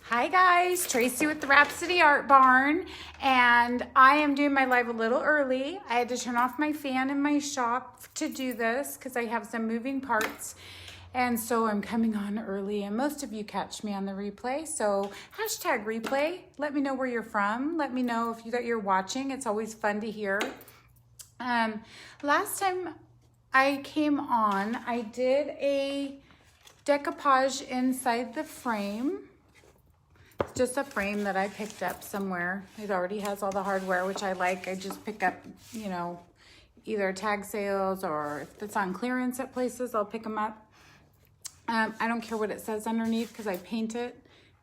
Hi guys, Tracy with the Rhapsody Art Barn, and I am doing my live a little early. I had to turn off my fan in my shop to do this because I have some moving parts, and so I'm coming on early, and most of you catch me on the replay, so hashtag replay. Let me know where you're from. Let me know if that you're watching. It's always fun to hear. Last time I came on, I did a decoupage inside the frame. It's just a frame that I picked up somewhere. It already has all the hardware, which I like. I just pick up, you know, either tag sales or if it's on clearance at places, I'll pick them up. I don't care what it says underneath because I paint it.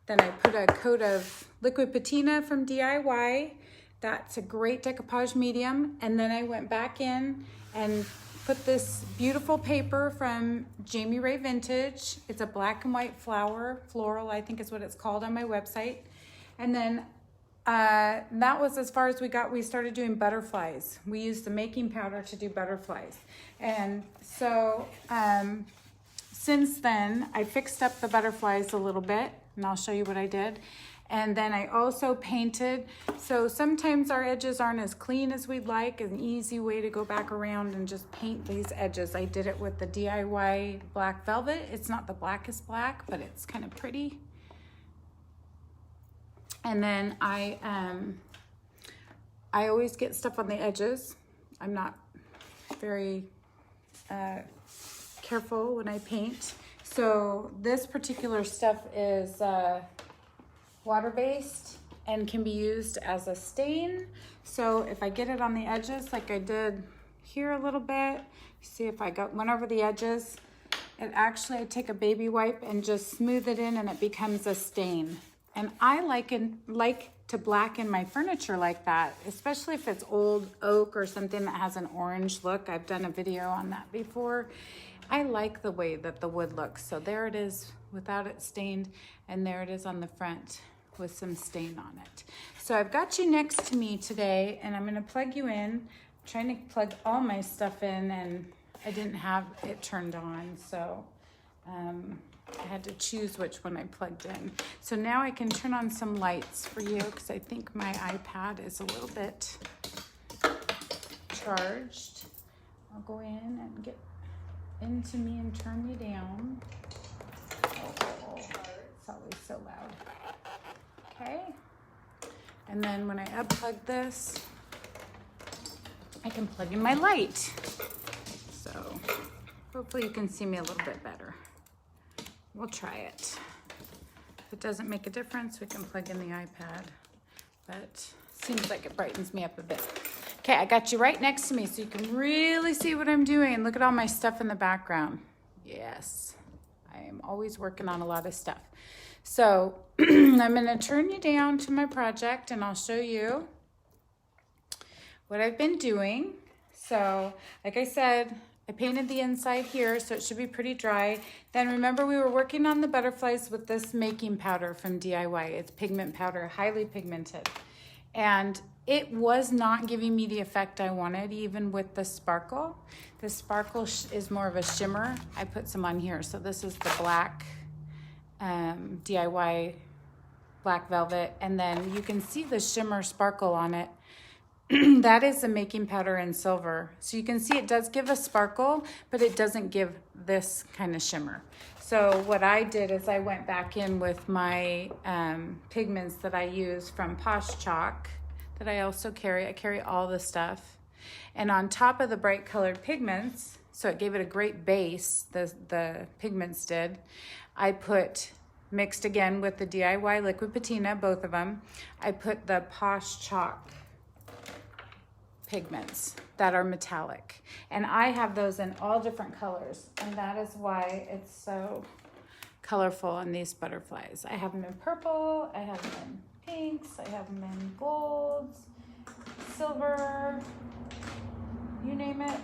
Then I put a coat of liquid patina from DIY. That's a great decoupage medium. And then I went back in and put this beautiful paper from Jamie Ray Vintage. It's a black and white floral, I think is what it's called on my website. And then that was as far as we got. We started doing butterflies. We used the making powder to do butterflies. And so since then, I fixed up the butterflies a little bit, and I'll show you what I did. And then I also painted. So sometimes our edges aren't as clean as we'd like. An easy way to go back around and just paint these edges. I did it with the DIY black velvet. It's not the blackest black, but it's kind of pretty. And then I always get stuff on the edges. I'm not very careful when I paint. So this particular stuff is water-based and can be used as a stain. So if I get it on the edges like I did here a little bit, see if I went over the edges, it actually, I take a baby wipe and just smooth it in and it becomes a stain. And I like to blacken my furniture like that, especially if it's old oak or something that has an orange look. I've done a video on that before. I like the way that the wood looks. So there it is without it stained, and there it is on the front with some stain on it. So I've got you next to me today, and I'm gonna plug you in. I'm trying to plug all my stuff in, and I didn't have it turned on, so I had to choose which one I plugged in. So now I can turn on some lights for you because I think my iPad is a little bit charged. I'll go in and get into me and turn you down. Oh, it's always so loud. Okay, and then when I unplug this, I can plug in my light. So hopefully you can see me a little bit better. We'll try it. If it doesn't make a difference, we can plug in the iPad, but seems like it brightens me up a bit. Okay, I got you right next to me so you can really see what I'm doing. Look at all my stuff in the background. Yes, I am always working on a lot of stuff. So I'm gonna turn you down to my project and I'll show you what I've been doing. So like I said, I painted the inside here, so it should be pretty dry. Then remember we were working on the butterflies with this making powder from DIY. It's pigment powder, highly pigmented. And it was not giving me the effect I wanted, even with the sparkle. The sparkle is more of a shimmer. I put some on here. So this is the black DIY black velvet, and then you can see the shimmer sparkle on it. That is the making powder in silver. So you can see it does give a sparkle, but it doesn't give this kind of shimmer. So what I did is I went back in with my pigments that I use from Posh Chalk that I also carry. I carry all the stuff. And on top of the bright colored pigments, so it gave it a great base, the pigments did, I mixed again with the DIY liquid patina, both of them. I put the Posh Chalk pigments that are metallic. And I have those in all different colors. And that is why it's so colorful on these butterflies. I have them in purple, I have them in pinks, I have them in golds, silver, you name it,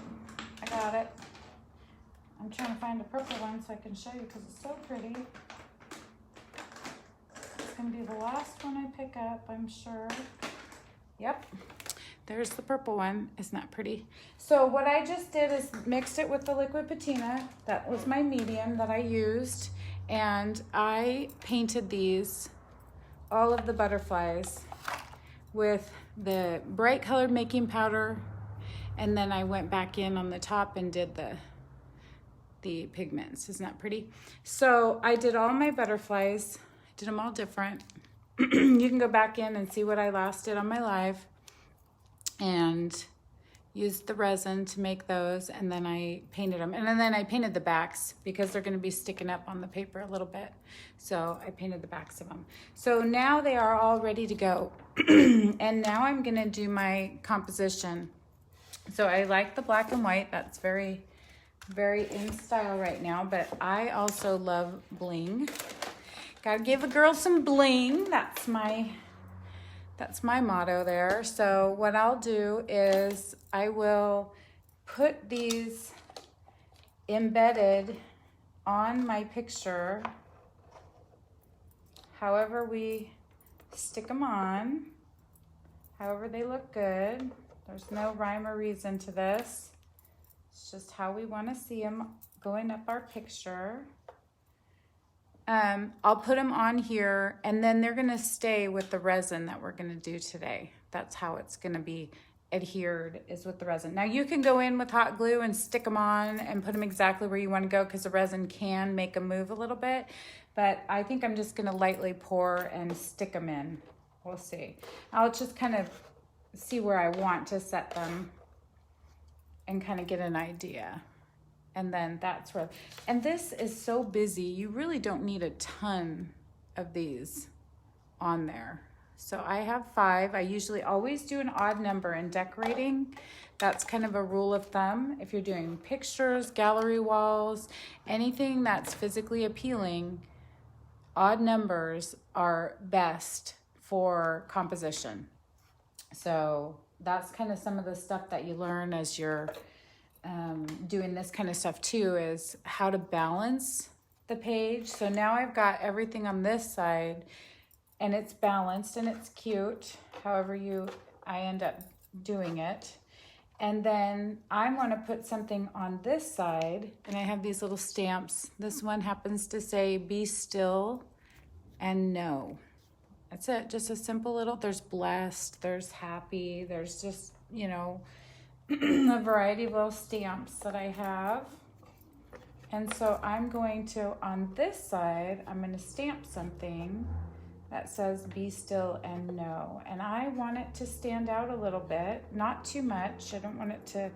I got it. I'm trying to find a purple one so I can show you because it's so pretty. It's gonna be the last one I pick up, I'm sure. Yep, there's the purple one. Isn't that pretty? So what I just did is mixed it with the liquid patina. That was my medium that I used. And I painted these all of the butterflies with the bright colored making powder, and then I went back in on the top and did the pigments. Isn't that pretty? So I did all my butterflies, did them all different. You can go back in and see what I last did on my live, and used the resin to make those, and then I painted them. And then I painted the backs because they're gonna be sticking up on the paper a little bit. So I painted the backs of them. So now they are all ready to go. And now I'm gonna do my composition. So I like the black and white. That's very, very in style right now, but I also love bling. Gotta give a girl some bling. That's my motto there. So what I'll do is I will put these embedded on my picture, however we stick them on, however they look good. There's no rhyme or reason to this. It's just how we want to see them going up our picture. I'll put them on here, and then they're gonna stay with the resin that we're gonna do today. That's how it's gonna be adhered, is with the resin. Now you can go in with hot glue and stick them on and put them exactly where you wanna go, because the resin can make them move a little bit, but I think I'm just gonna lightly pour and stick them in. We'll see. I'll just kind of see where I want to set them and kind of get an idea. And then that's where, and this is so busy, you really don't need a ton of these on there. So I have 5. I usually always do an odd number in decorating. That's kind of a rule of thumb. If you're doing pictures, gallery walls, anything that's physically appealing, odd numbers are best for composition. So that's kind of some of the stuff that you learn as you're doing this kind of stuff too, is how to balance the page. So now I've got everything on this side, and it's balanced and it's cute, however I end up doing it. And then I want to put something on this side, and I have these little stamps. This one happens to say, be still and know. That's it, just a simple little, there's blessed, there's happy, there's just, you know, a variety of little stamps that I have. And so I'm going to, on this side, I'm going to stamp something that says be still and know. And I want it to stand out a little bit, not too much. I don't want it to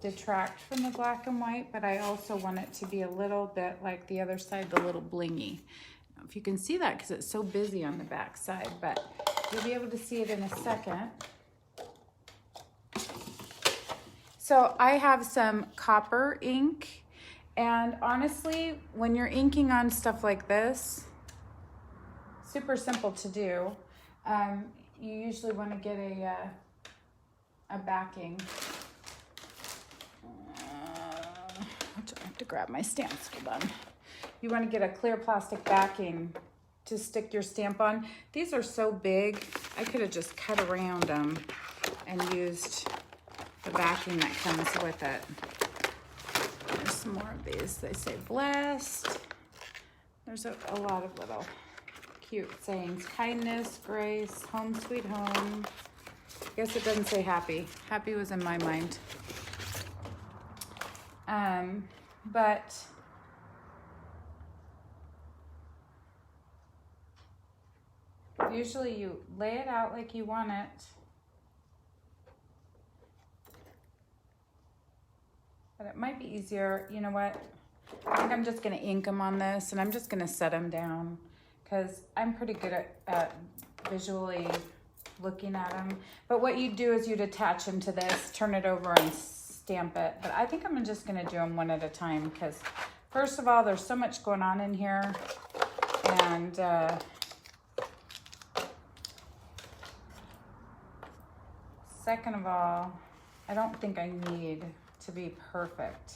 detract from the black and white, but I also want it to be a little bit like the other side, the little blingy. I don't know if you can see that because it's so busy on the back side, but you'll be able to see it in a second. So I have some copper ink, and honestly, when you're inking on stuff like this, super simple to do. You usually want to get a backing. I have to grab my stamps. Hold on. You want to get a clear plastic backing to stick your stamp on. These are so big, I could have just cut around them and used the backing that comes with it. There's some more of these. They say blessed. There's a lot of little cute sayings. Kindness, grace, home sweet home. I guess it doesn't say happy. Happy was in my mind. But usually you lay it out like you want it. But it might be easier, you know what? I think I'm just gonna ink them on this, and I'm just gonna set them down because I'm pretty good at visually looking at them. But what you do is you'd attach them to this, turn it over and stamp it. But I think I'm just gonna do them one at a time because first of all, there's so much going on in here, and second of all, I don't think I need to be perfect.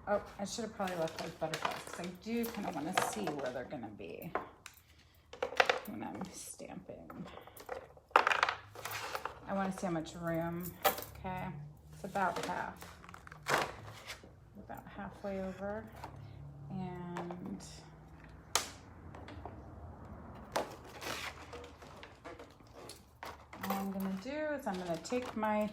Oh, I should have probably left those butterflies because I do kind of want to see where they're going to be when I'm stamping. I want to see how much room. Okay, it's about halfway over. And do is I'm gonna take my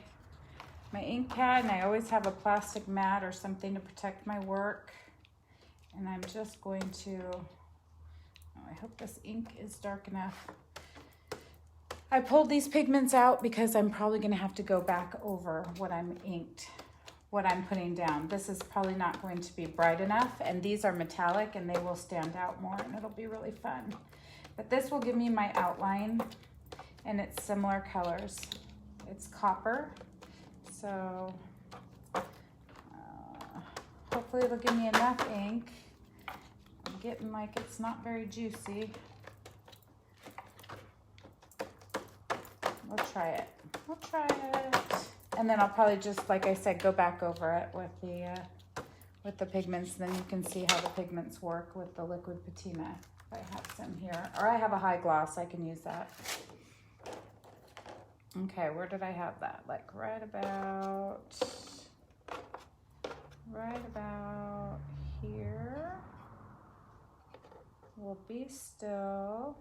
ink pad, and I always have a plastic mat or something to protect my work. And I'm just going to, oh, I hope this ink is dark enough. I pulled these pigments out because I'm probably gonna have to go back over what I'm putting down. This is probably not going to be bright enough, and these are metallic and they will stand out more, and it'll be really fun. But this will give me my outline, and it's similar colors. It's copper, so hopefully it'll give me enough ink. I'm getting like it's not very juicy. We'll try it. We'll try it. And then I'll probably just, like I said, go back over it with the pigments. Then you can see how the pigments work with the liquid patina. If I have some here, or I have a high gloss, I can use that. Okay, where did I have that? Like right about here. We'll be still.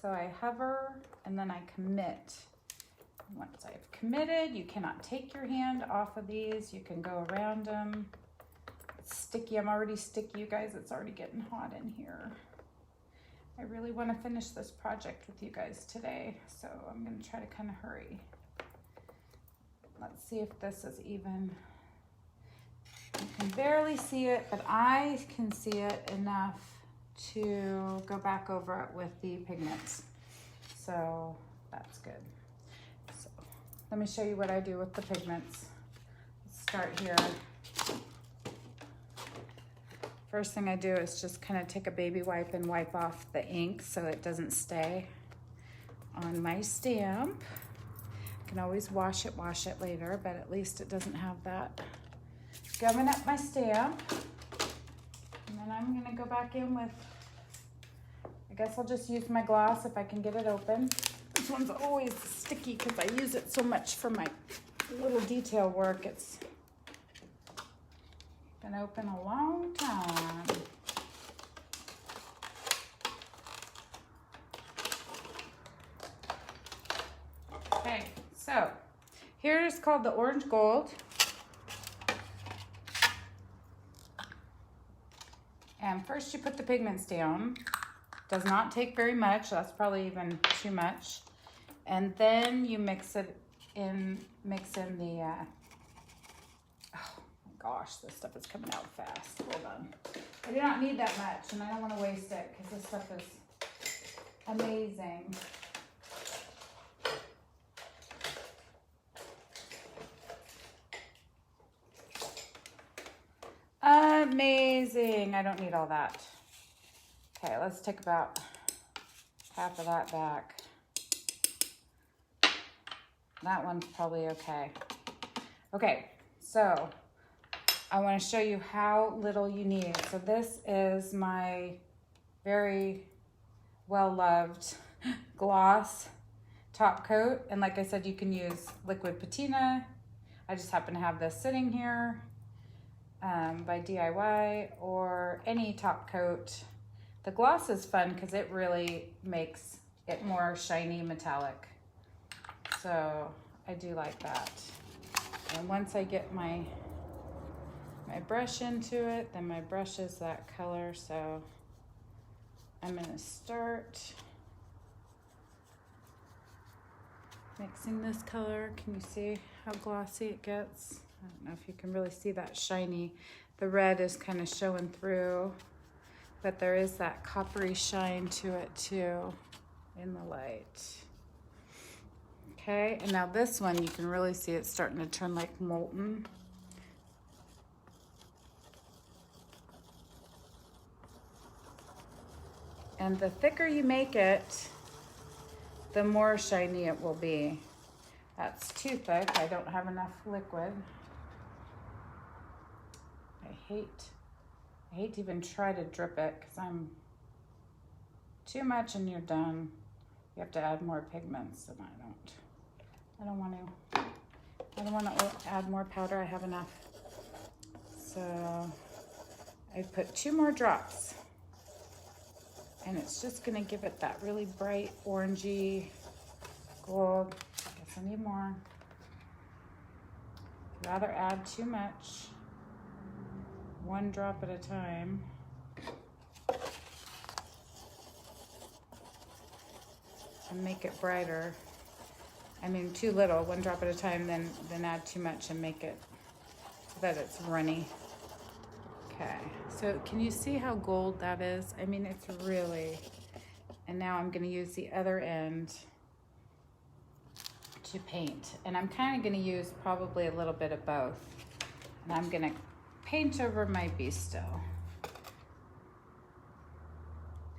So I hover and then I commit. Once I've committed, you cannot take your hand off of these. You can go around them. It's sticky. I'm already sticky, you guys. It's already getting hot in here. I really want to finish this project with you guys today, so I'm going to try to kind of hurry. Let's see if this is even. You can barely see it, but I can see it enough to go back over it with the pigments. So that's good. So let me show you what I do with the pigments. Let's start here. First thing I do is just kind of take a baby wipe and wipe off the ink so it doesn't stay on my stamp. I can always wash it later, but at least it doesn't have that gumming up my stamp. And then I'm gonna go back in with, I guess I'll just use my gloss if I can get it open. This one's always sticky because I use it so much for my little detail work. It's been open a long time. Okay, so here is called the orange gold. And first you put the pigments down. Does not take very much. That's probably even too much. And then you mix in the, oh my gosh, this stuff is coming out fast. Hold on. I do not need that much, and I don't want to waste it because this stuff is amazing. Amazing. I don't need all that. Okay, let's take about half of that back. That one's probably okay. Okay, so I want to show you how little you need. So this is my very well-loved gloss top coat. And like I said, you can use liquid patina. I just happen to have this sitting here by DIY, or any top coat. The gloss is fun because it really makes it more shiny metallic. So I do like that. And once I get my brush into it, then my brush is that color. So I'm gonna start mixing this color. Can you see how glossy it gets? I don't know if you can really see that shiny. The red is kind of showing through, but there is that coppery shine to it too in the light. Okay, and now this one, you can really see it's starting to turn like molten. And the thicker you make it, the more shiny it will be. That's too thick. I don't have enough liquid. I hate to even try to drip it because I'm too much and you're done. You have to add more pigments, and I don't want to add more powder. I have enough. So I put 2 more drops, and it's just gonna give it that really bright orangey gold. I guess I need more. Rather add too much. One drop at a time. And make it brighter. I mean, too little, one drop at a time, then add too much and make it so that it's runny. Okay, so can you see how gold that is? I mean, it's really, and now I'm gonna use the other end to paint. And I'm kind of gonna use probably a little bit of both. And I'm gonna paint over my Be Still.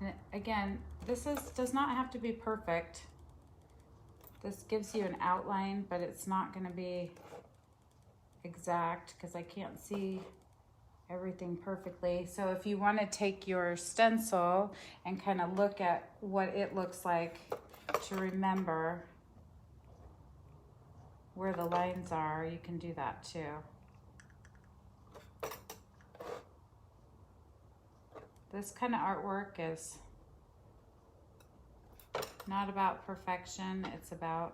And again, this does not have to be perfect. This gives you an outline, but it's not gonna be exact because I can't see everything perfectly. So if you wanna take your stencil and kind of look at what it looks like to remember where the lines are, you can do that too. This kind of artwork is not about perfection, it's about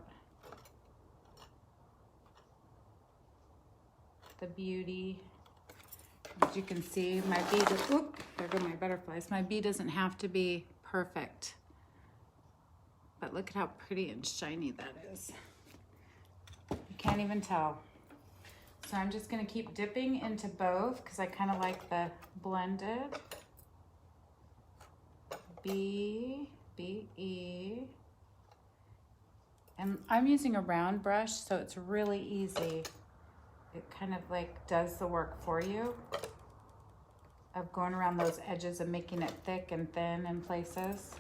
the beauty. As you can see, my bee, oop, there go my butterflies. My bee doesn't have to be perfect, but look at how pretty and shiny that is. You can't even tell. So I'm just gonna keep dipping into both because I kind of like the blended. B, B, E. And I'm using a round brush, so it's really easy. It kind of like does the work for you of going around those edges and making it thick and thin in places.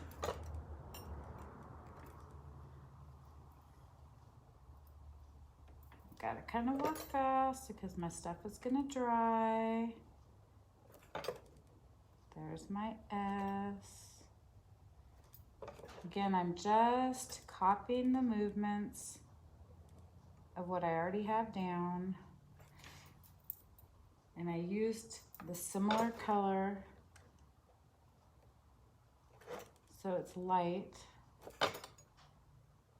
Gotta kind of work fast because my stuff is gonna dry. There's my S. Again, I'm just copying the movements of what I already have down. And I used the similar color, so it's light.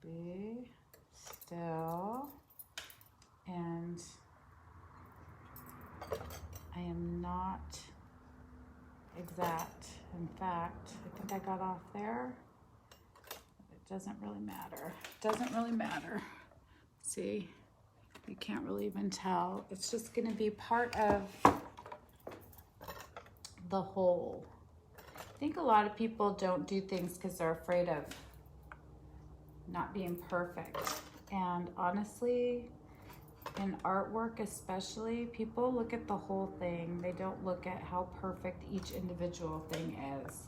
Be still. And I am not exact. In fact, I think I got off there. It doesn't really matter. It doesn't really matter. See, you can't really even tell. It's just gonna be part of the whole. I think a lot of people don't do things because they're afraid of not being perfect. And honestly, in artwork especially, people look at the whole thing. They don't look at how perfect each individual thing is.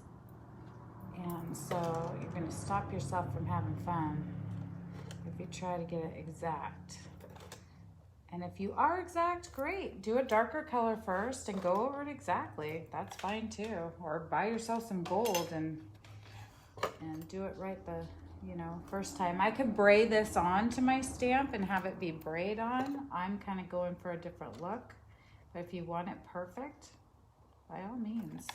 And so you're gonna stop yourself from having fun if you try to get it exact. And if you are exact, great. Do a darker color first and go over it exactly. That's fine too. Or buy yourself some gold and do it right the first time. I could braid this on to my stamp and have it be braid on. I'm kind of going for a different look. But if you want it perfect, by all means,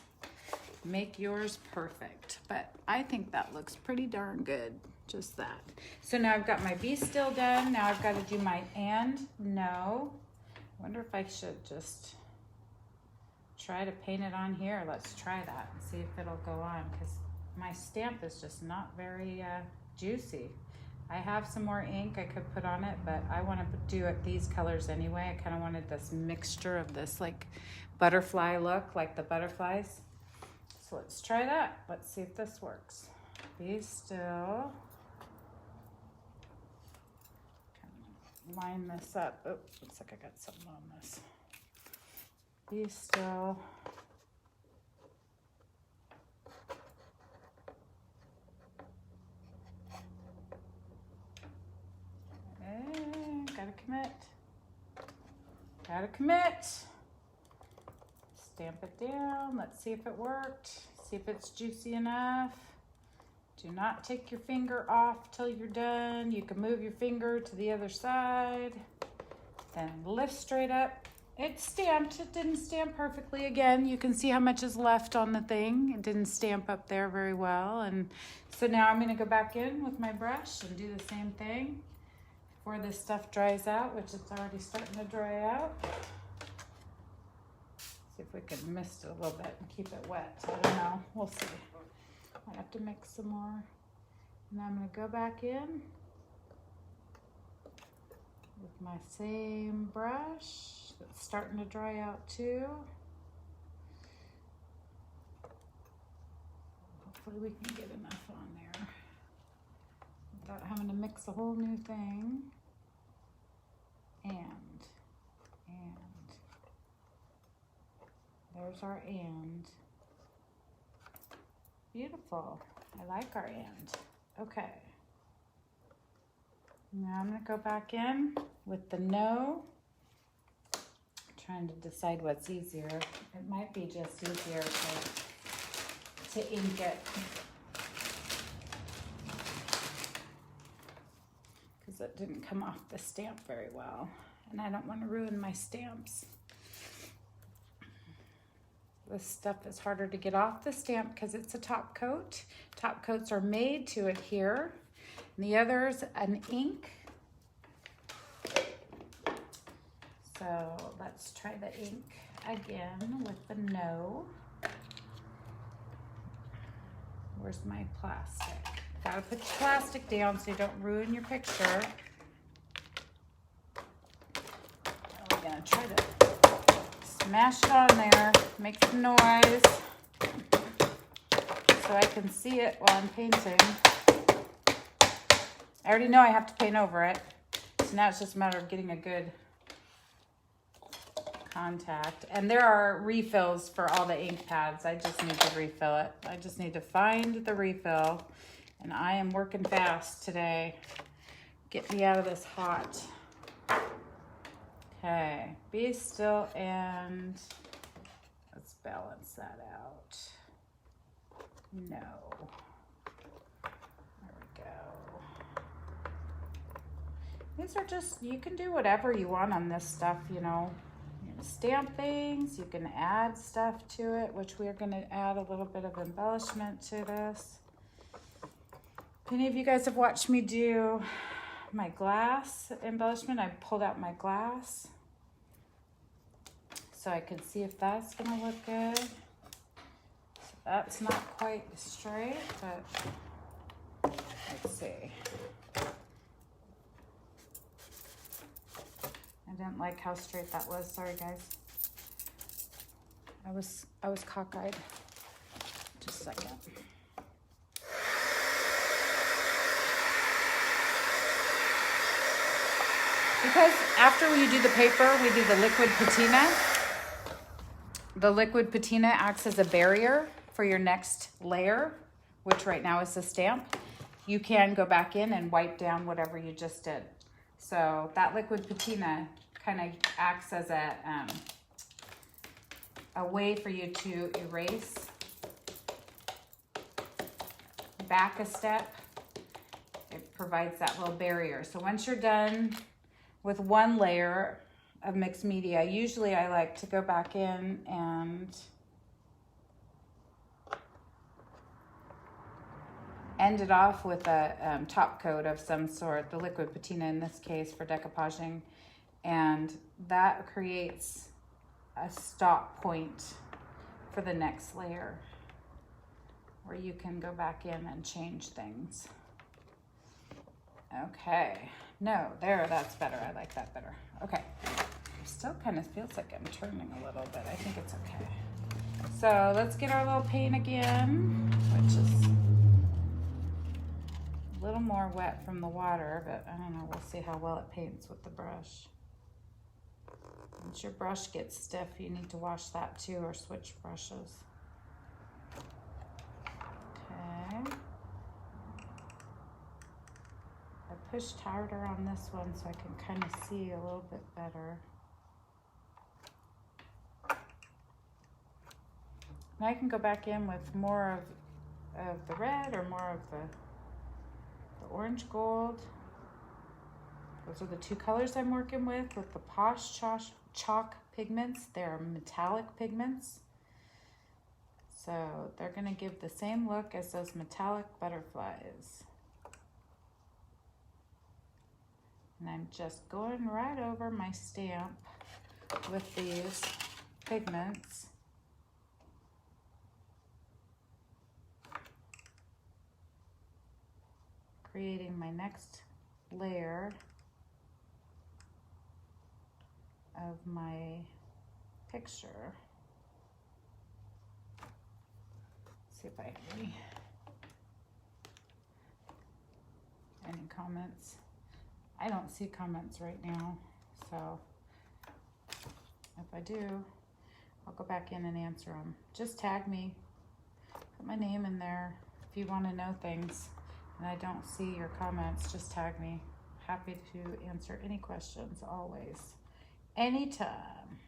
make yours perfect. But I think that looks pretty darn good, just that. So now I've got my Be Still done. Now I've got to do my and no. I wonder if I should just try to paint it on here. Let's try that and see if it'll go on, because my stamp is just not very juicy. I have some more ink I could put on it, but I want to do it these colors anyway. I kind of wanted this mixture of this like butterfly look, like the butterflies. So let's try that. Let's see if this works. Be still. Line this up. Oh, looks like I got something on this. Be still. Gotta commit. Gotta commit. Stamp it down. Let's see if it worked. See if it's juicy enough. Do not take your finger off till you're done. You can move your finger to the other side. Then lift straight up. It's stamped. It didn't stamp perfectly. Again, you can see how much is left on the thing. It didn't stamp up there very well. And so now I'm going to go back in with my brush and do the same thing. before this stuff dries out, which it's already starting to dry out. See if we can mist it a little bit and keep it wet. I don't know, we'll see. I have to mix some more. And I'm gonna go back in with my same brush that's starting to dry out too. Hopefully we can get enough on there without having to mix a whole new thing. And there's our and. Beautiful. I like our and. Okay. Now I'm going to go back in with the no. Trying to decide what's easier. It might be just easier to ink it. Because it didn't come off the stamp very well. And I don't want to ruin my stamps. This stuff is harder to get off the stamp because it's a top coat. Top coats are made to adhere. And the other's an ink. So let's try the ink again with the no. Where's my plastic? Gotta put your plastic down so you don't ruin your picture. We're gonna try to smash it on there, make some noise so I can see it while I'm painting. I already know I have to paint over it, so now it's just a matter of getting a good contact. And there are refills for all the ink pads. I just need to refill it. I just need to find the refill, and I am working fast today. Get me out of this hot. Okay, be still and let's balance that out. No. There we go. These are just, you can do whatever you want on this stuff, you know. You can stamp things, you can add stuff to it, which we're going to add a little bit of embellishment to this. If any of you guys have watched me do my glass embellishment, I pulled out my glass so I could see if that's gonna look good. So that's not quite straight, but let's see. I didn't like how straight that was. Sorry guys. I was cockeyed. Just a second. Because after you do the paper, we do the liquid patina. The liquid patina acts as a barrier for your next layer, which right now is the stamp. You can go back in and wipe down whatever you just did. So that liquid patina kind of acts as a way for you to erase back a step. It provides that little barrier. So once you're done with one layer of mixed media, usually I like to go back in and end it off with a top coat of some sort, the liquid patina in this case for decoupaging, and that creates a stop point for the next layer where you can go back in and change things. Okay. No, there, that's better. I like that better. Okay. Still kind of feels like I'm turning a little bit. I think it's okay. So let's get our little paint again, which is a little more wet from the water, but I don't know. We'll see how well it paints with the brush. Once your brush gets stiff, you need to wash that too or switch brushes. Okay. I pushed harder on this one so I can kind of see a little bit better. Now I can go back in with more of the red or more of the orange gold. Those are the two colors I'm working with the Posh Chalk pigments. They're metallic pigments. So they're gonna give the same look as those metallic butterflies. And I'm just going right over my stamp with these pigments. Creating my next layer of my picture. See if I have any comments. I don't see comments right now, so if I do, I'll go back in and answer them. Just tag me, put my name in there if you want to know things and I don't see your comments. Just tag me. Happy to answer any questions, always, anytime.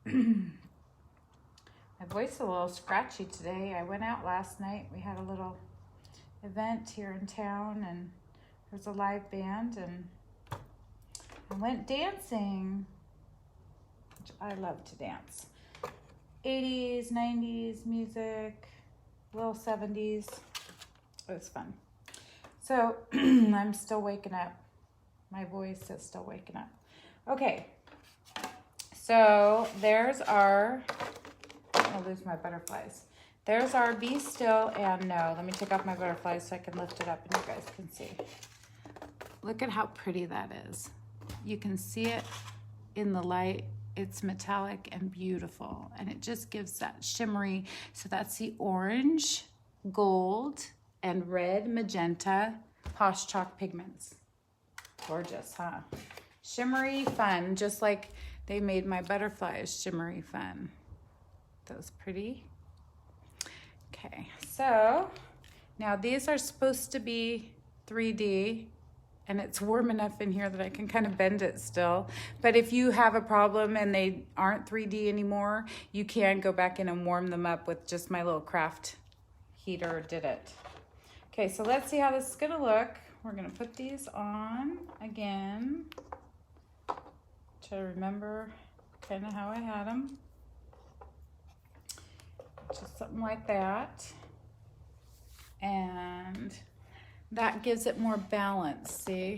My voice is a little scratchy today. I went out last night. We had a little event here in town and there's a live band and I went dancing, which I love to dance. 80s, 90s music, little 70s. It was fun. So I'm still waking up. My voice is still waking up. Okay, so there's our, I'm gonna lose my butterflies. There's our Be Still and No. Let me take off my butterflies so I can lift it up and you guys can see. Look at how pretty that is. You can see it in the light. It's metallic and beautiful. And it just gives that shimmery. So that's the orange, gold, and red, magenta Posh Chalk pigments. Gorgeous, huh? Shimmery fun, just like they made my butterflies shimmery fun. Those pretty. Okay, so now these are supposed to be 3D and it's warm enough in here that I can kind of bend it still. But if you have a problem and they aren't 3D anymore, you can go back in and warm them up with just my little craft heater did it. Okay, so let's see how this is gonna look. We're gonna put these on again to remember kind of how I had them. Just something like that. And that gives it more balance, see?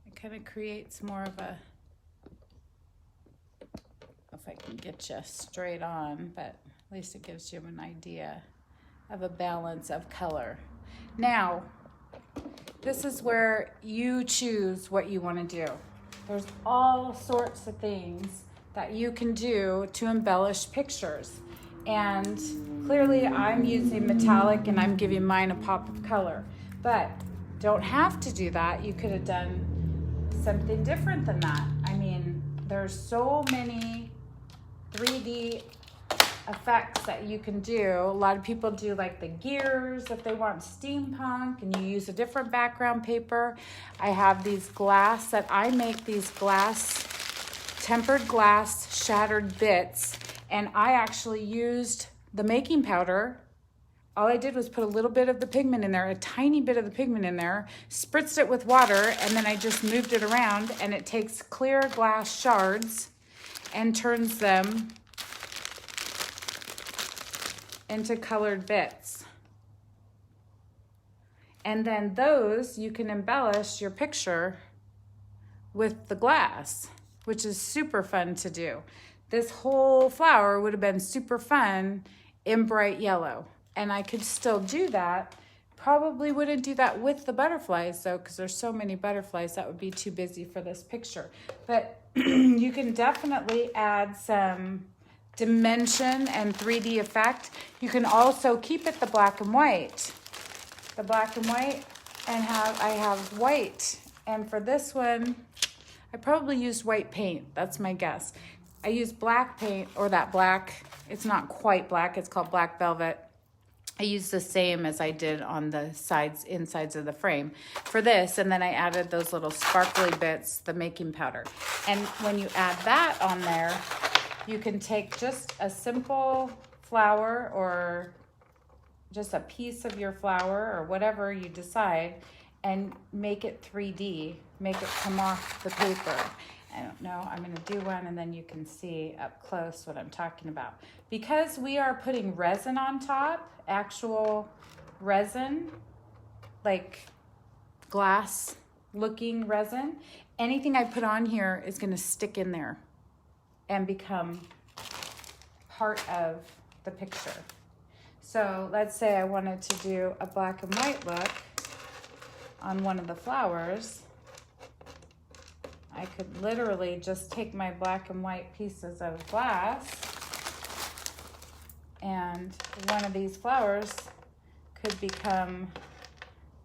It kind of creates more of a, if I can get you straight on, but at least it gives you an idea of a balance of color. Now, this is where you choose what you want to do. There's all sorts of things that you can do to embellish pictures. And clearly I'm using metallic and I'm giving mine a pop of color. But don't have to do that. You could have done something different than that. I mean, there's so many 3D effects that you can do. A lot of people do like the gears if they want steampunk and you use a different background paper. I have these glass that I make these glass, tempered glass shattered bits, and I actually used the making powder. All I did was put a little bit of the pigment in there, a tiny bit of the pigment in there, spritzed it with water, and then I just moved it around, and it takes clear glass shards and turns them into colored bits. And then those you can embellish your picture with the glass, which is super fun to do. This whole flower would have been super fun in bright yellow. And I could still do that. Probably wouldn't do that with the butterflies though, because there's so many butterflies that would be too busy for this picture. But you can definitely add some dimension and 3D effect. You can also keep it the black and white. The black and white, and I have white. And for this one, I probably used white paint. That's my guess. I used black paint, or that black. It's not quite black. It's called black velvet. I used the same as I did on the sides, insides of the frame for this. And then I added those little sparkly bits, the making powder. And when you add that on there, you can take just a simple flower or just a piece of your flower or whatever you decide and make it 3D, make it come off the paper. I don't know, I'm gonna do one and then you can see up close what I'm talking about. Because we are putting resin on top, actual resin, like glass looking resin, anything I put on here is going to stick in there and become part of the picture. So let's say I wanted to do a black and white look on one of the flowers. I could literally just take my black and white pieces of glass, and one of these flowers could become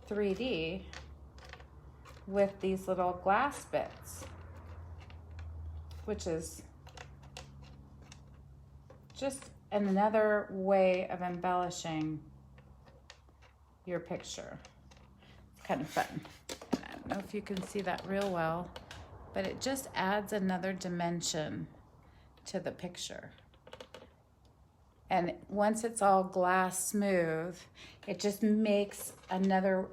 3D with these little glass bits, which is just another way of embellishing your picture. It's kind of fun. I don't know if you can see that real well, but it just adds another dimension to the picture. And once it's all glass smooth, it just makes another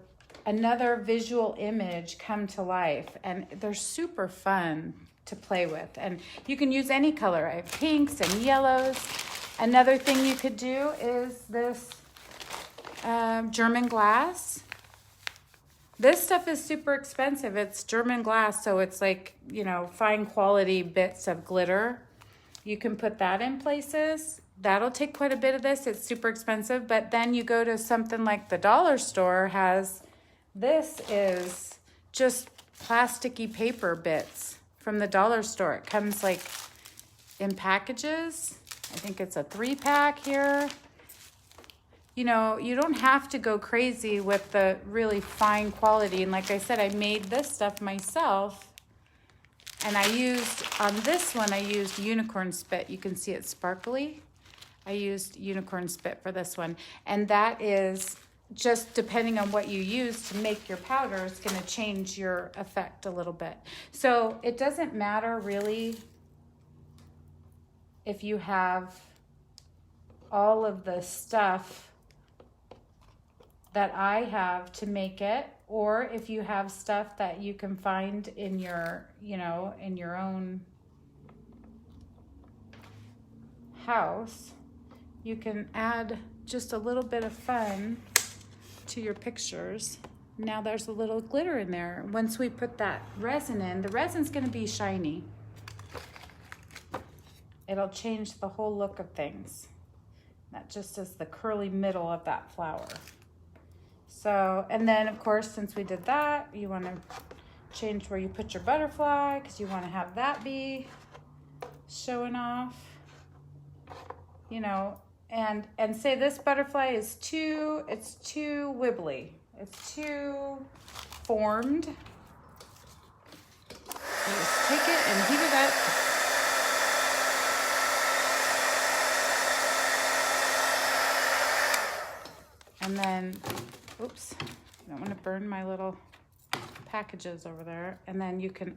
visual image come to life. And they're super fun to play with. And you can use any color. I have pinks and yellows. Another thing you could do is this German glass. This stuff is super expensive. It's German glass, so it's like, you know, fine quality bits of glitter. You can put that in places. That'll take quite a bit of this. It's super expensive, but then you go to something like the dollar store has, this is just plasticky paper bits from the dollar store. It comes like in packages. I think it's a 3-pack here. You know, you don't have to go crazy with the really fine quality. And like I said, I made this stuff myself. And I used, on this one, I used unicorn spit. You can see it's sparkly. I used unicorn spit for this one. And that is just depending on what you use to make your powder, it's going to change your effect a little bit. So it doesn't matter really if you have all of the stuff that I have to make it, or if you have stuff that you can find in your, you know, in your own house, you can add just a little bit of fun to your pictures. Now there's a little glitter in there. Once we put that resin in, the resin's going to be shiny. It'll change the whole look of things. That just is the curly middle of that flower. So, and then of course, since we did that, you want to change where you put your butterfly, because you want to have that be showing off, you know, and say this butterfly is too, it's too wibbly. It's too formed. You just take it and heat it up. And then, oops, I don't want to burn my little packages over there. And then you can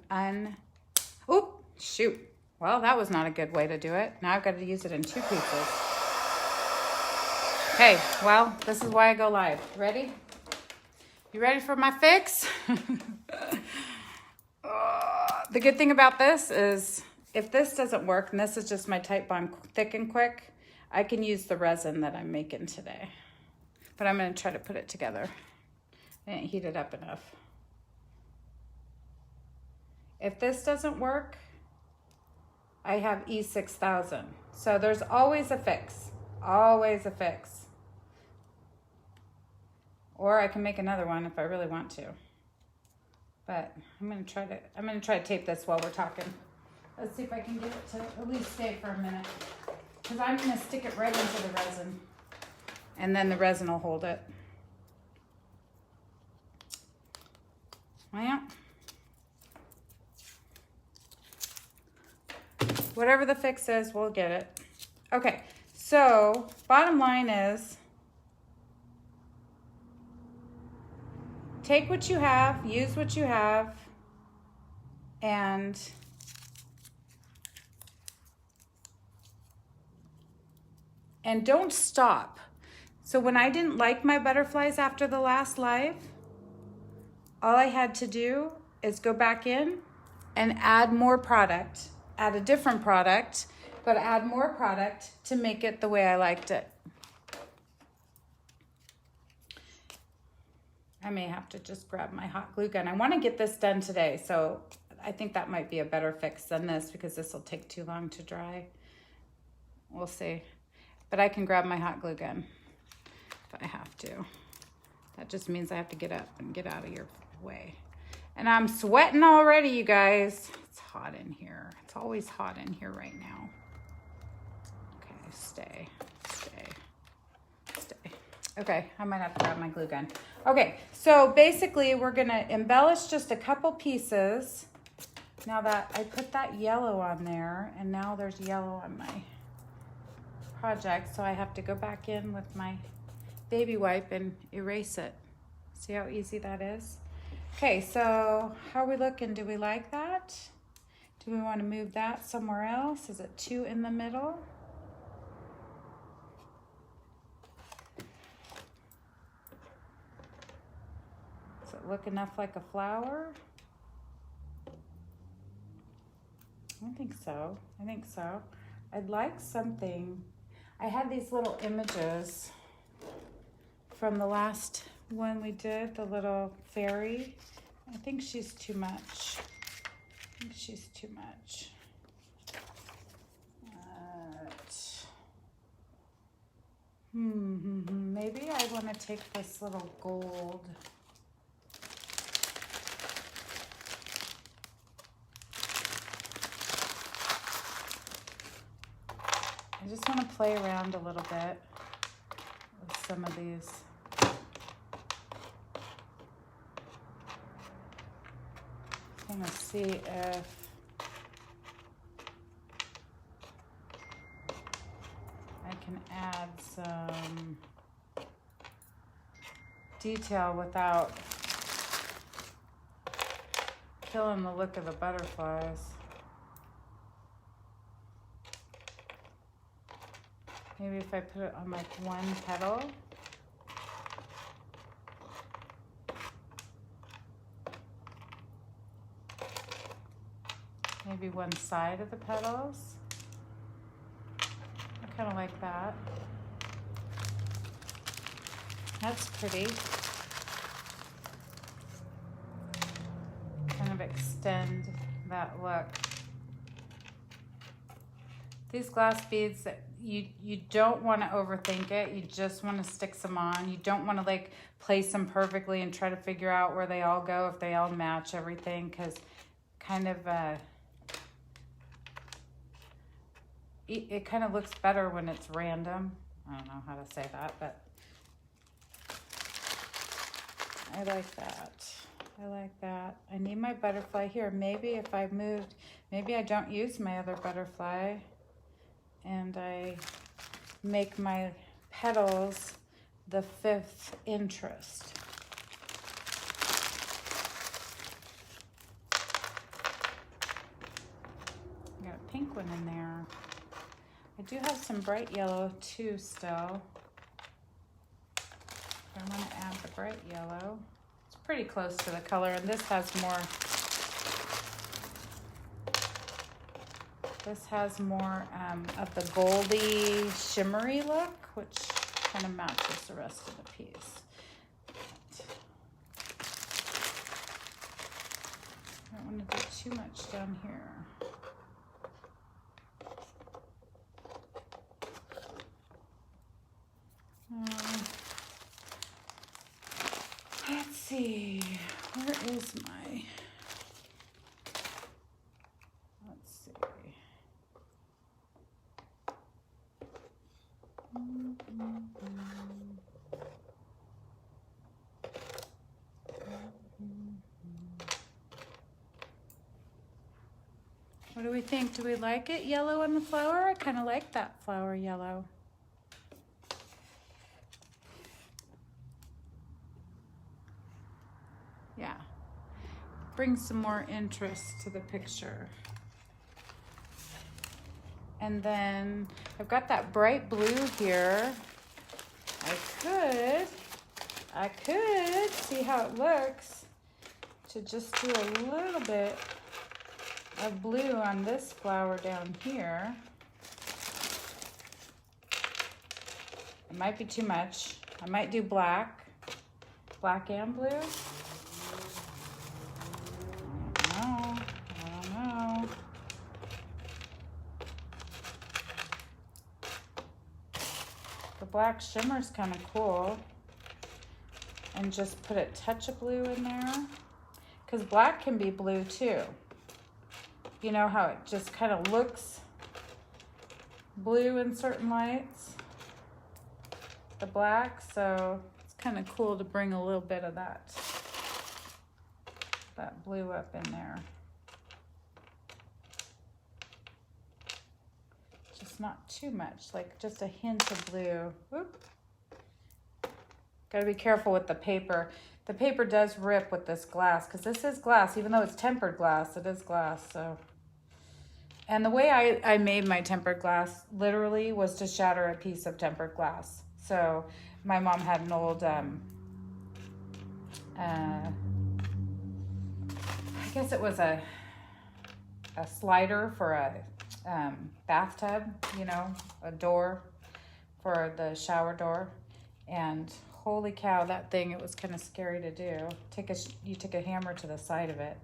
oop, shoot. Well, that was not a good way to do it. Now I've got to use it in 2 pieces. Okay, well, this is why I go live. Ready? You ready for my fix? The good thing about this is if this doesn't work, and this is just my Type Bond Thick and Quick, I can use the resin that I'm making today. But I'm going to try to put it together. I didn't heat it up enough. If this doesn't work, I have E6000. So there's always a fix. Always a fix. Or I can make another one if I really want to. But I'm going to try to tape this while we're talking. Let's see if I can get it to at least stay for a minute. Because I'm going to stick it right into the resin. And then the resin will hold it. Well, whatever the fix is, we'll get it. Okay, so bottom line is, take what you have, use what you have, and don't stop. So when I didn't like my butterflies after the last live, all I had to do is go back in and add more product, add a different product, but add more product to make it the way I liked it. I may have to just grab my hot glue gun. I want to get this done today, so I think that might be a better fix than this because this will take too long to dry. We'll see. But I can grab my hot glue gun if I have to. That just means I have to get up and get out of your way. And I'm sweating already, you guys. It's hot in here. It's always hot in here right now. Okay, stay. Okay, I might have to grab my glue gun. Okay, so basically we're gonna embellish just a couple pieces. Now that I put that yellow on there, and now there's yellow on my project, so I have to go back in with my baby wipe and erase it. See how easy that is? Okay, so how are we looking? Do we like that? Do we want to move that somewhere else? Is it too in the middle? Does it look enough like a flower? I don't think so. I think so. I'd like something. I had these little images from the last one we did, the little fairy. I think she's too much. Maybe I want to take this little gold. I just want to play around a little bit with some of these. I'm gonna see if I can add some detail without killing the look of the butterflies. Maybe if I put it on like one petal. Maybe one side of the petals. I kind of like that. That's pretty. Kind of extend that look. These glass beads, that you don't want to overthink it. You just want to stick some on. You don't want to like place them perfectly and try to figure out where they all go, if they all match everything, because kind of it kind of looks better when it's random. I don't know how to say that, but I like that. I like that. I need my butterfly here. Maybe if I moved, maybe I don't use my other butterfly and I make my petals the 5th interest. I got a pink one in there. I do have some bright yellow too still. I want to add the bright yellow. It's pretty close to the color, and this has more. This has more of the goldy, shimmery look, which kind of matches the rest of the piece. I don't want to do too much down here. Let's see, where is my, let's see. What do we think? Do we like it yellow on the flower? I kind of like that flower yellow. Yeah, brings some more interest to the picture. And then I've got that bright blue here. I could see how it looks to just do a little bit of blue on this flower down here. It might be too much. I might do black Black and blue? I don't know. The black shimmer's kind of cool. And just put a touch of blue in there. Because black can be blue too. You know how it just kind of looks blue in certain lights? The black, so it's kind of cool to bring a little bit of that blue up in there. Just not too much, like just a hint of blue. Whoop. Gotta be careful with the paper. The paper does rip with this glass, because this is glass, even though it's tempered glass, it is glass, so. And the way I made my tempered glass literally was to shatter a piece of tempered glass. So my mom had an old, I guess it was a slider for a bathtub, you know, a door for the shower door. And holy cow, that thing, it was kind of scary to do. You take a hammer to the side of it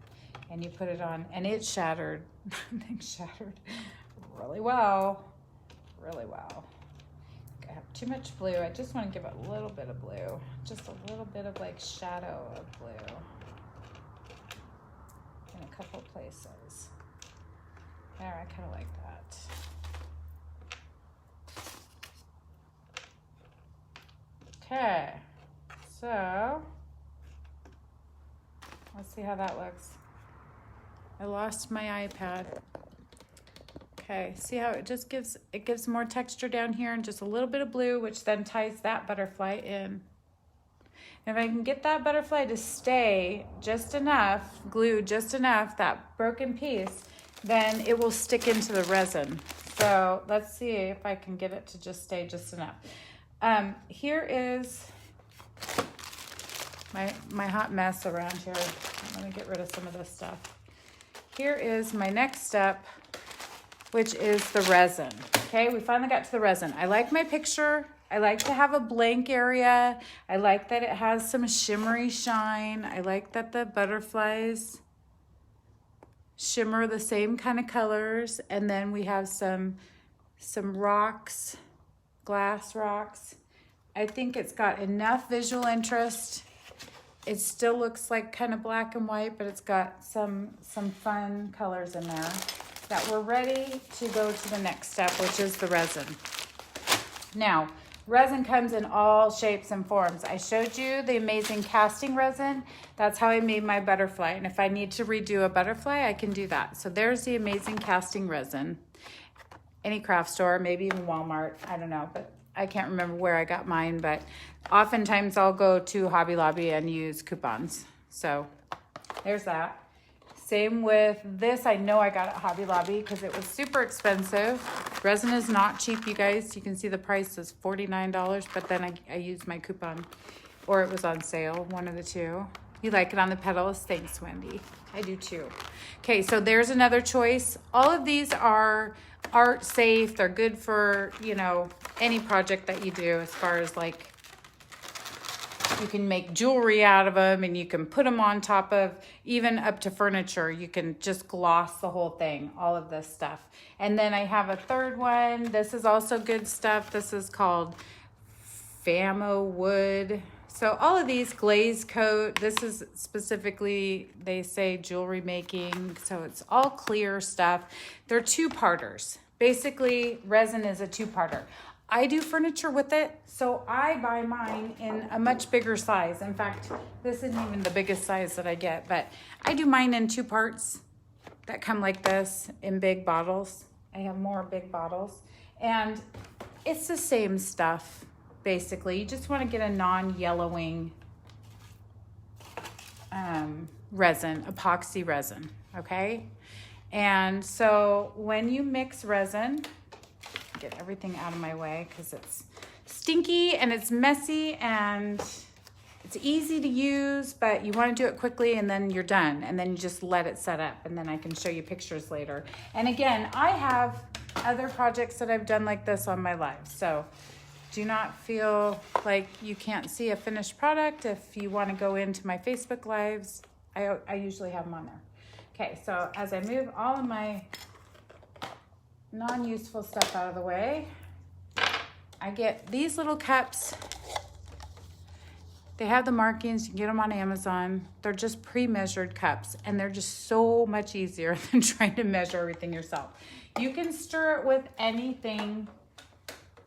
and you put it on, and it shattered. Things shattered really well, really well. I have too much blue. I just want to give it a little bit of blue, just a little bit of like shadow of blue in a couple places. There, I kind of like that. Okay, so let's see how that looks. I lost my iPad. Okay, see how it just gives more texture down here and just a little bit of blue, which then ties that butterfly in. And if I can get that butterfly to stay just enough, glued just enough, that broken piece, then it will stick into the resin. So let's see if I can get it to just stay just enough. Here is my hot mess around here. Let me get rid of some of this stuff. Here is my next step, which is the resin. Okay, we finally got to the resin. I like my picture. I like to have a blank area. I like that it has some shimmery shine. I like that the butterflies shimmer the same kind of colors. And then we have some rocks, glass rocks. I think it's got enough visual interest. It still looks like kind of black and white, but it's got some fun colors in there that we're ready to go to the next step, which is the resin. Now, resin comes in all shapes and forms. I showed you the amazing casting resin. That's how I made my butterfly. And if I need to redo a butterfly, I can do that. So there's the amazing casting resin. Any craft store, maybe even Walmart, I don't know, but I can't remember where I got mine, but oftentimes I'll go to Hobby Lobby and use coupons. So there's that. Same with this. I know I got it at Hobby Lobby because it was super expensive. Resin is not cheap, you guys. You can see the price is $49, but then I used my coupon, or it was on sale, one of the two. You like it on the petals? Thanks, Wendy. I do too. Okay, so there's another choice. All of these are art safe. They're good for, you know, any project that you do, as far as like, you can make jewelry out of them and you can put them on top of, even up to furniture. You can just gloss the whole thing, all of this stuff. And then I have a third one. This is also good stuff. This is called Famo Wood. So all of these glaze coat, this is specifically, they say jewelry making. So it's all clear stuff. They're two-parters. Basically, resin is a two-parter. I do furniture with it, so I buy mine in a much bigger size. In fact, this isn't even the biggest size that I get, but I do mine in 2 parts that come like this in big bottles. I have more big bottles, and it's the same stuff, basically. You just want to get a non-yellowing resin, epoxy resin, okay? And so when you mix resin, get everything out of my way because it's stinky and it's messy and it's easy to use, but you want to do it quickly and then you're done, and then you just let it set up, and then I can show you pictures later. And again, I have other projects that I've done like this on my live, so Do not feel like you can't see a finished product. If you want to go into my Facebook Lives, I usually have them on there. Okay, so as I move all of my non-useful stuff out of the way, I get these little cups. They have the markings. You can get them on Amazon. They're just pre-measured cups, and they're just so much easier than trying to measure everything yourself. You can stir it with anything,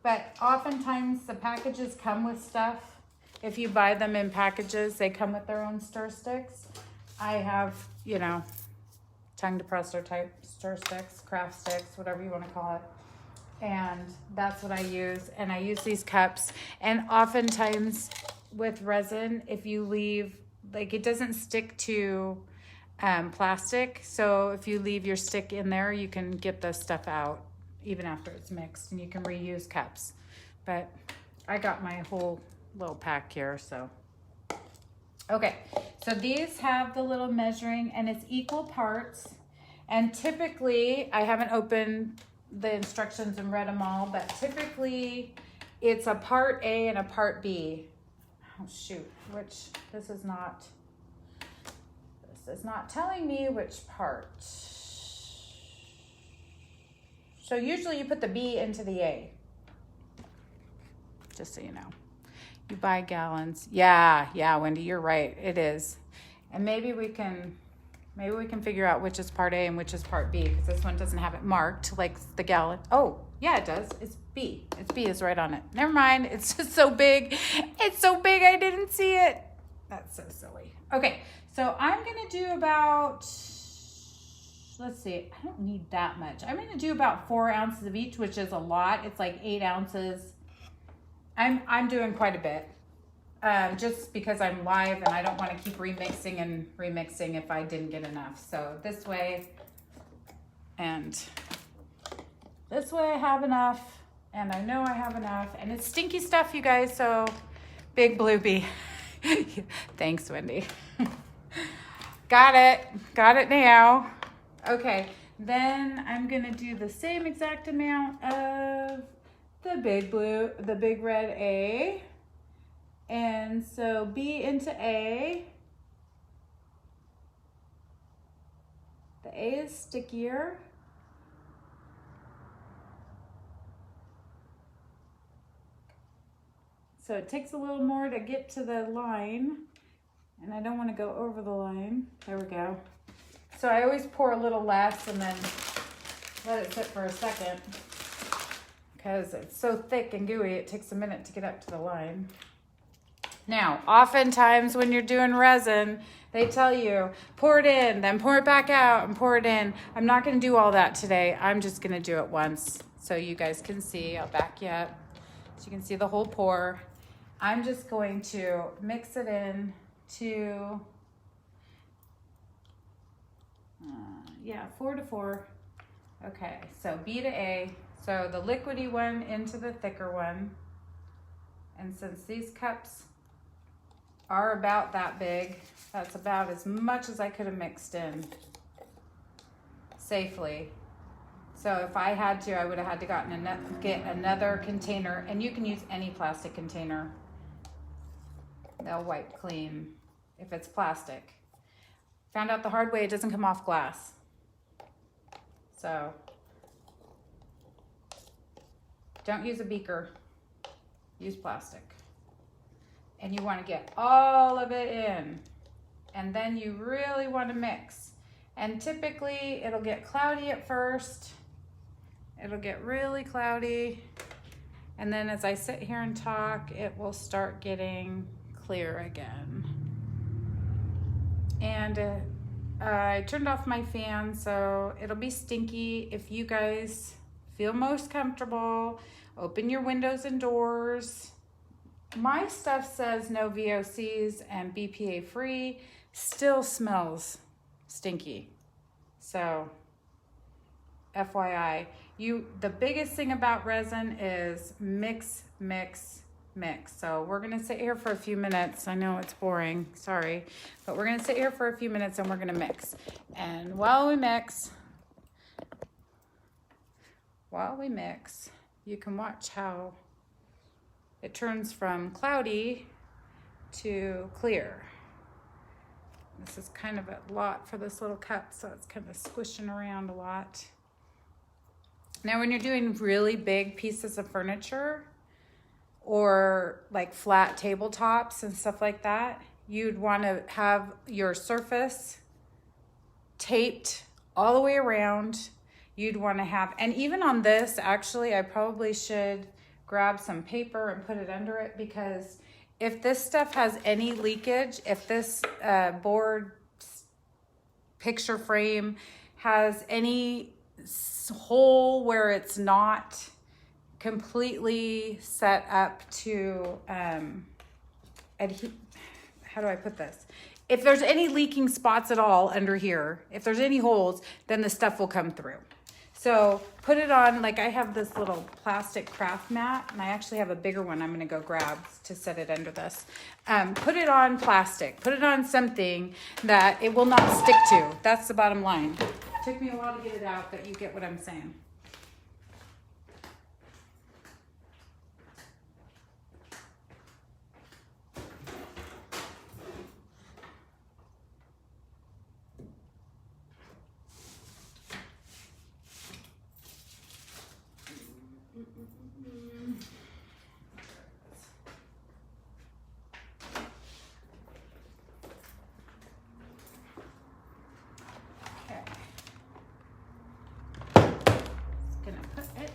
but oftentimes the packages come with stuff. If you buy them in packages, they come with their own stir sticks. I have, you know, tongue depressor type stir sticks, craft sticks, whatever you want to call it. And that's what I use. And I use these cups. And oftentimes with resin, if you leave, like, it doesn't stick to plastic. So if you leave your stick in there, you can get the stuff out even after it's mixed, and you can reuse cups. But I got my whole little pack here, so. Okay, so these have the little measuring, and it's equal parts. And typically, I haven't opened the instructions and read them all, but typically it's a part A and a part B. Oh shoot, this is not telling me which part. So usually you put the B into the A, just so you know. You buy gallons. Yeah, Wendy, you're right. It is. And maybe we can figure out which is part A and which is part B, because this one doesn't have it marked like the gallon. Oh, yeah, it does. It's B. It's B is right on it. Never mind. It's just so big. It's so big I didn't see it. That's so silly. Okay, so I'm going to do about, let's see, I don't need that much. I'm going to do about 4 ounces of each, which is a lot. It's like 8 ounces. I'm doing quite a bit, just because I'm live and I don't want to keep remixing if I didn't get enough. So this way and this way I have enough, and I know I have enough, and it's stinky stuff, you guys, so big bloopy. Thanks, Wendy. Got it now. Okay, then I'm gonna do the same exact amount of the big red A. And so B into A. The A is stickier. So it takes a little more to get to the line, and I don't want to go over the line. There we go. So I always pour a little less and then let it sit for a second, because it's so thick and gooey, it takes a minute to get up to the line. Now, oftentimes when you're doing resin, they tell you, pour it in, then pour it back out and pour it in. I'm not going to do all that today. I'm just going to do it once so you guys can see. I'll back you up so you can see the whole pour. I'm just going to mix it in to, 4 to 4. Okay, so B to A. So the liquidy one into the thicker one. And since these cups are about that big, that's about as much as I could have mixed in safely. So if I had to, I would have had to get another container, and you can use any plastic container. They'll wipe clean if it's plastic. Found out the hard way, it doesn't come off glass. So don't use a beaker, use plastic. And you want to get all of it in, and then you really want to mix. And typically it'll get cloudy at first. It'll get really cloudy, and then as I sit here and talk, it will start getting clear again. And I turned off my fan, so it'll be stinky. If you guys feel most comfortable, open your windows and doors. My stuff says no VOCs and BPA free, still smells stinky. So FYI, the biggest thing about resin is mix, mix, mix. So we're gonna sit here for a few minutes. I know it's boring, sorry, but we're gonna sit here for a few minutes and we're gonna mix. And while we mix, you can watch how it turns from cloudy to clear. This is kind of a lot for this little cup, so it's kind of squishing around a lot. Now, when you're doing really big pieces of furniture or like flat tabletops and stuff like that, you'd want to have your surface taped all the way around. You'd want to have, and even on this, actually, I probably should grab some paper and put it under it, because if this stuff has any leakage, if this board picture frame has any hole where it's not completely set up to how do I put this? If there's any leaking spots at all under here, if there's any holes, then the stuff will come through. So put it on, like I have this little plastic craft mat, and I actually have a bigger one I'm gonna go grab to set it under this. Put it on plastic, put it on something that it will not stick to. That's the bottom line. It took me a while to get it out, but you get what I'm saying.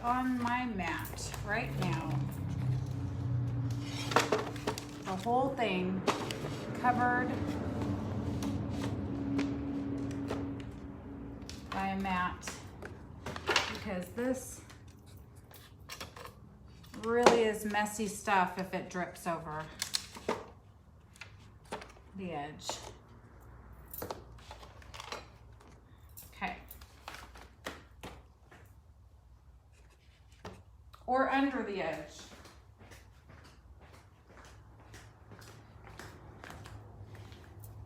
On my mat right now. The whole thing covered by a mat, because this really is messy stuff if it drips over the edge. Or under the edge.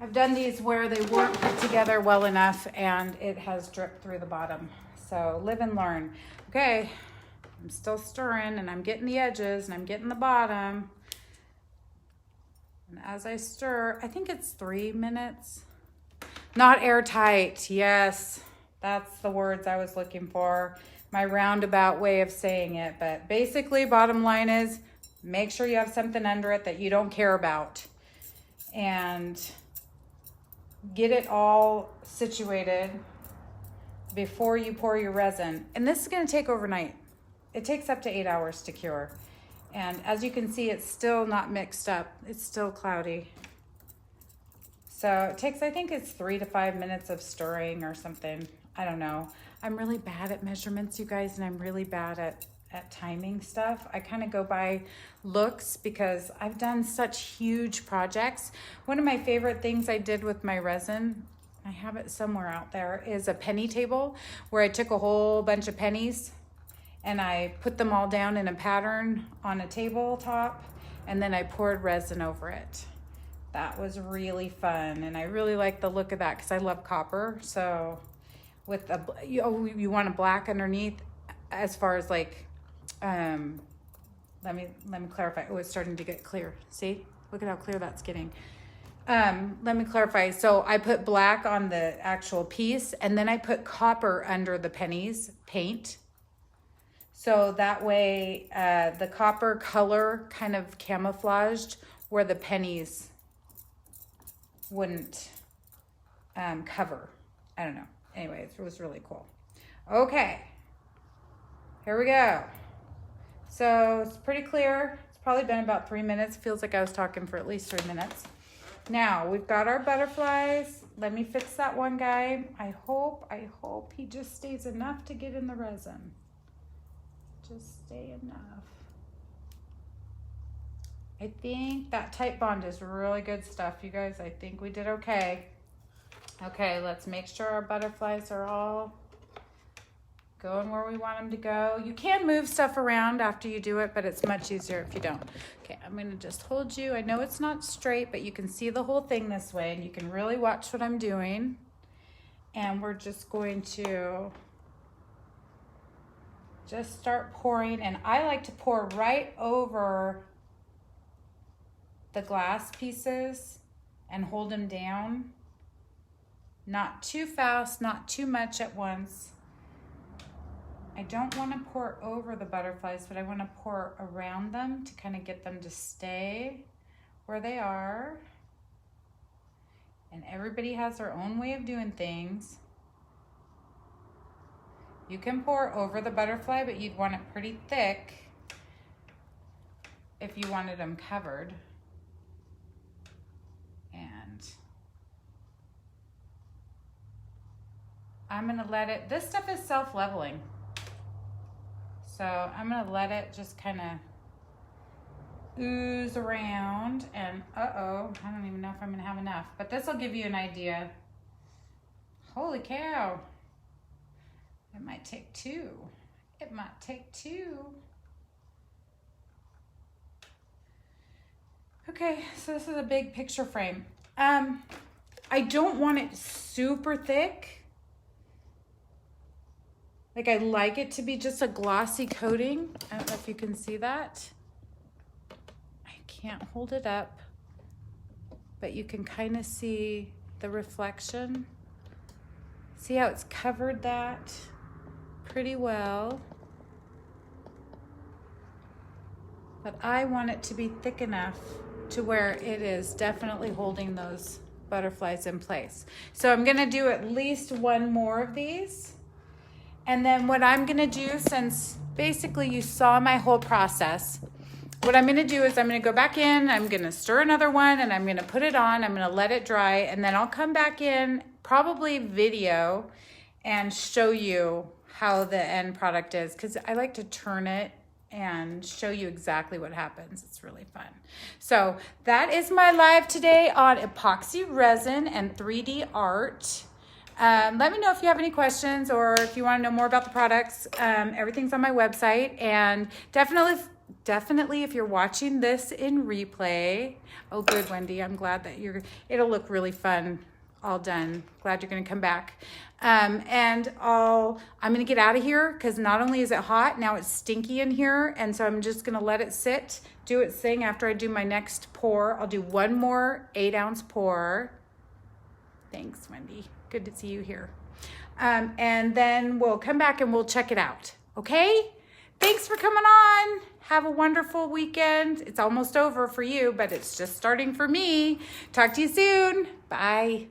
I've done these where they weren't put together well enough and it has dripped through the bottom. So live and learn. Okay, I'm still stirring and I'm getting the edges and I'm getting the bottom. And as I stir, I think it's 3 minutes. Not airtight, yes, that's the words I was looking for. My roundabout way of saying it, but basically bottom line is make sure you have something under it that you don't care about, and get it all situated before you pour your resin. And this is going to take overnight. It takes up to 8 hours to cure. And as you can see, it's still not mixed up. It's still cloudy. So it takes, I think it's 3 to 5 minutes of stirring or something. I don't know. I'm really bad at measurements, you guys, and I'm really bad at timing stuff. I kind of go by looks because I've done such huge projects. One of my favorite things I did with my resin, I have it somewhere out there, is a penny table where I took a whole bunch of pennies and I put them all down in a pattern on a tabletop, and then I poured resin over it. That was really fun, and I really like the look of that because I love copper. So with a, you want a black underneath, as far as like, let me clarify. Oh, it's starting to get clear. See, look at how clear that's getting. Let me clarify. So I put black on the actual piece, and then I put copper under the pennies paint. So that way, the copper color kind of camouflaged where the pennies wouldn't cover. I don't know. Anyway, it was really cool. Okay, here we go. So it's pretty clear. It's probably been about 3 minutes. Feels like I was talking for at least 3 minutes. Now we've got our butterflies. Let me fix that one guy. I hope he just stays enough to get in the resin. Just stay enough. I think that tight bond is really good stuff, you guys. I think we did okay. Okay, let's make sure our butterflies are all going where we want them to go. You can move stuff around after you do it, but it's much easier if you don't. Okay, I'm gonna just hold you. I know it's not straight, but you can see the whole thing this way, and you can really watch what I'm doing. And we're just going to just start pouring, and I like to pour right over the glass pieces and hold them down. Not too fast, not too much at once. I don't want to pour over the butterflies, but I want to pour around them to kind of get them to stay where they are. And everybody has their own way of doing things. You can pour over the butterfly, but you'd want it pretty thick if you wanted them covered. And I'm gonna let it, this stuff is self-leveling. So I'm gonna let it just kind of ooze around, and uh-oh, I don't even know if I'm gonna have enough, but this will give you an idea. Holy cow. It might take two. It might take two. Okay, so this is a big picture frame. I don't want it super thick. Like, I like it to be just a glossy coating. I don't know if you can see that. I can't hold it up, but you can kind of see the reflection. See how it's covered that pretty well. But I want it to be thick enough to where it is definitely holding those butterflies in place. So I'm gonna do at least one more of these. And then what I'm gonna do, since basically you saw my whole process, what I'm gonna do is I'm gonna go back in, I'm gonna stir another one, and I'm gonna put it on, I'm gonna let it dry, and then I'll come back in, probably video, and show you how the end product is, because I like to turn it and show you exactly what happens. It's really fun. So that is my live today on epoxy resin and 3D art. Let me know if you have any questions or if you want to know more about the products. Everything's on my website, and definitely if you're watching this in replay. Oh, good, Wendy. I'm glad that it'll look really fun all done. Glad you're going to come back. And I'm going to get out of here because not only is it hot, now it's stinky in here. And so I'm just going to let it sit, do its thing. After I do my next pour, I'll do one more 8-ounce pour. Thanks, Wendy. Good to see you here. And then we'll come back and we'll check it out. Okay? Thanks for coming on. Have a wonderful weekend. It's almost over for you, but it's just starting for me. Talk to you soon. Bye.